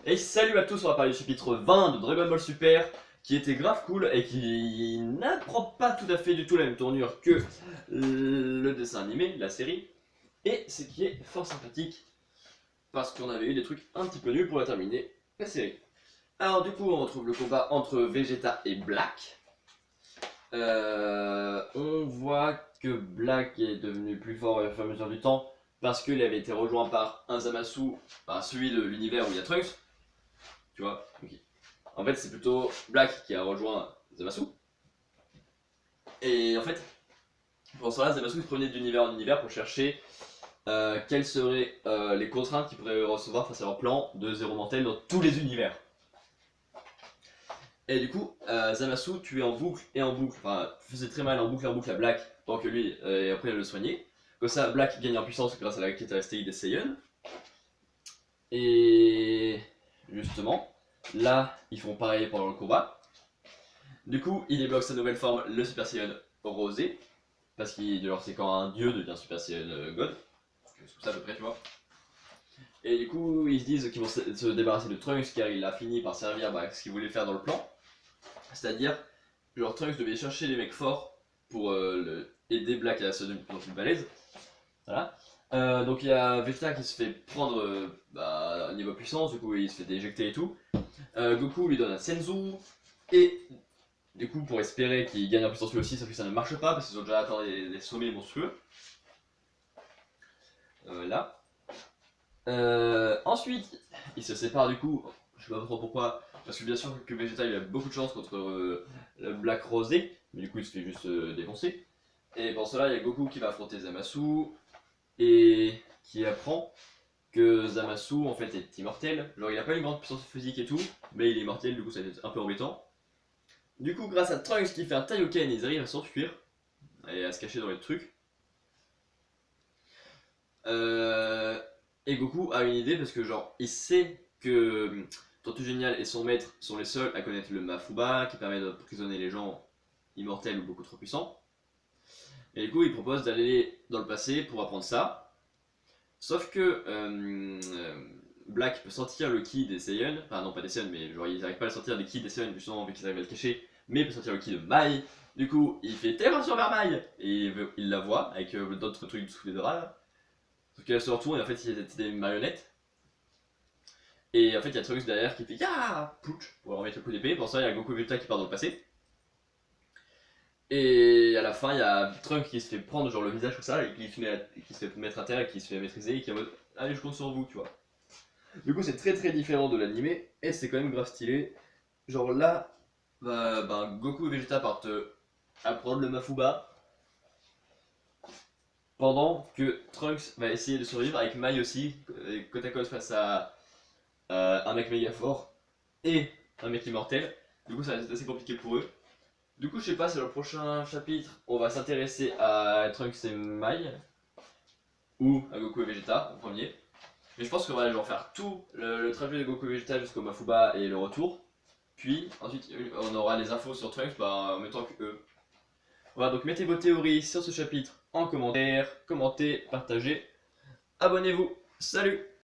Et salut à tous, on va parler du chapitre 20 de Dragon Ball Super, qui était grave cool et qui n'apprend pas tout à fait du tout la même tournure que le dessin animé, la série, et ce qui est fort sympathique, parce qu'on avait eu des trucs un petit peu nuls pour la terminer, la série. Alors du coup, on retrouve le combat entre Vegeta et Black. On voit que Black est devenu plus fort au fur et à mesure du temps, parce qu'il avait été rejoint par un Zamasu, celui de l'univers où il y a Trunks, tu vois. Ok. En fait, c'est plutôt Black qui a rejoint Zamasu. Et en fait, pour cela, Zamasu se promenait d'univers en univers pour chercher quelles seraient les contraintes qu'ils pourraient recevoir face à leur plan de zéro mortel dans tous les univers. Et du coup, Zamasu tuait en boucle et en boucle, enfin, faisait très mal en boucle à Black, tant que lui, et après le soignait. Comme ça, Black gagne en puissance grâce à la caractéristique des Saiyans. Et justement, là, ils font pareil pendant le combat. Du coup, il débloque sa nouvelle forme, le Super Saiyan Rosé, parce qu'il c'est quand un dieu devient Super Saiyan God, c'est tout ça à peu près, tu vois. Et du coup, ils se disent qu'ils vont se débarrasser de Trunks car il a fini par servir ce qu'il voulait faire dans le plan. C'est-à-dire, genre Trunks devait chercher les mecs forts pour aider Black à se devenir de plus en plus balèze. Voilà. Donc il y a Vegeta qui se fait prendre niveau puissance, du coup il se fait déjecter et tout. Goku lui donne un Senzu, et du coup, pour espérer qu'il gagne en puissance lui aussi, sauf que ça ne marche pas parce qu'ils ont déjà atteint des sommets monstrueux. Là. Ensuite, ils se séparent du coup, je sais pas trop pourquoi, parce que bien sûr que Vegeta il a beaucoup de chance contre le Black Rosé, mais du coup il se fait juste défoncer. Et pour cela, il y a Goku qui va affronter Zamasu et qui apprend que Zamasu en fait est immortel. Genre il a pas une grande puissance physique et tout, mais il est immortel, du coup ça va être un peu embêtant. Du coup, grâce à Trunks qui fait un Taioken, ils arrivent à s'enfuir et à se cacher dans les trucs. Euh, et Goku a une idée parce que genre il sait que Tortue Géniale et son maître sont les seuls à connaître le Mafuba qui permet d'emprisonner les gens immortels ou beaucoup trop puissants. Et du coup il propose d'aller dans le passé pour apprendre ça. Sauf que Black peut sentir le ki des Saiyans, enfin non pas des Saiyans mais genre ils n'arrivent pas à le sentir des ki des Saiyans justement vu qu'ils arrivent à le cacher, mais il peut sentir le ki de Mai. Du coup il fait terreur sur Mai et il la voit avec d'autres trucs sous les draps. Sauf qu'elle se retourne et en fait c'était des marionnettes. Et en fait il y a Trunks derrière qui fait ya Pouch pour remettre le coup d'épée. Pour ça il y a Goku et Vegeta qui part dans le passé. Et à la fin il y a Trunks qui se fait prendre genre le visage comme ça et qui se fait mettre à terre et qui se fait maîtriser et qui est en mode allez je compte sur vous tu vois. Du coup, c'est très très différent de l'animé et c'est quand même grave stylé. Genre là, Goku et Vegeta partent apprendre le Mafuba pendant que Trunks va essayer de survivre avec Mai aussi, côte à côte face à un mec méga fort et un mec immortel. Du coup, ça va être assez compliqué pour eux. Du coup, je sais pas, c'est le prochain chapitre, on va s'intéresser à Trunks et Mai ou à Goku et Vegeta en premier. Mais je pense que voilà, je vais en faire tout le trajet de Goku et Vegeta jusqu'au Mafuba et le retour. Puis ensuite on aura les infos sur Trunks en même temps que eux. Voilà, donc mettez vos théories sur ce chapitre en commentaire, commentez, partagez, abonnez-vous. Salut!